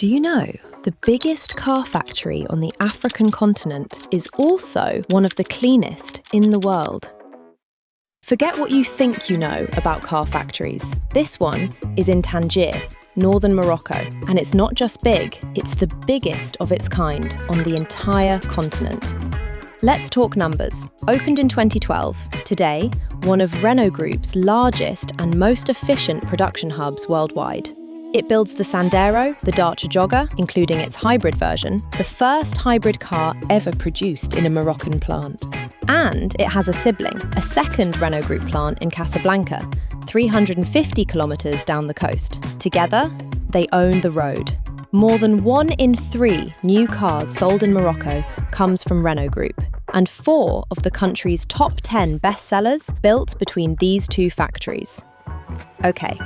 Do you know the biggest car factory on the African continent is also one of the cleanest in the world? Forget what you think you know about car factories. This one is in Tangier, northern Morocco, and it's not just big, it's the biggest of its kind on the entire continent. Let's talk numbers. Opened in 2012, today, one of Renault Group's largest and most efficient production hubs worldwide. It builds the Sandero, the Dacia Jogger, including its hybrid version, the first hybrid car ever produced in a Moroccan plant. And it has a sibling, a second Renault Group plant in Casablanca, 350 kilometers down the coast. Together, they own the road. More than 1 in 3 new cars sold in Morocco comes from Renault Group, and 4 of the country's top 10 bestsellers built between these two factories. Okay,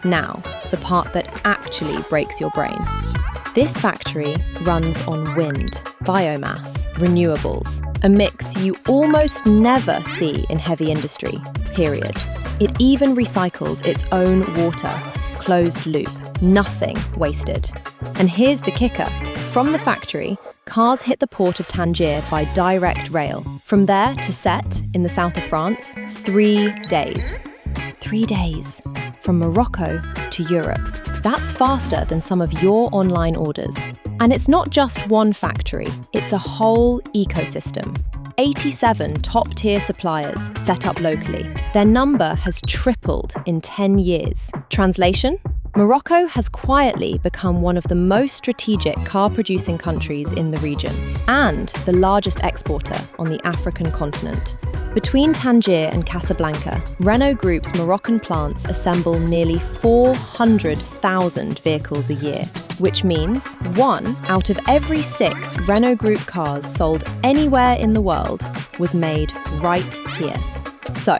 now, the part that actually breaks your brain. This factory runs on wind, biomass, renewables, a mix you almost never see in heavy industry, period. It even recycles its own water, closed loop, nothing wasted. And here's the kicker. From the factory, cars hit the port of Tangier by direct rail. From there to Sète, in the south of France, 3 days. 3 days. From Morocco to Europe. That's faster than some of your online orders. And it's not just one factory, it's a whole ecosystem. 87 top-tier suppliers set up locally. Their number has tripled in 10 years. Translation? Morocco has quietly become one of the most strategic car-producing countries in the region and the largest exporter on the African continent. Between Tangier and Casablanca, Renault Group's Moroccan plants assemble nearly 400,000 vehicles a year, which means 1 out of every 6 Renault Group cars sold anywhere in the world was made right here. So,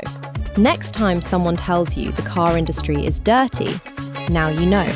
next time someone tells you the car industry is dirty, now you know.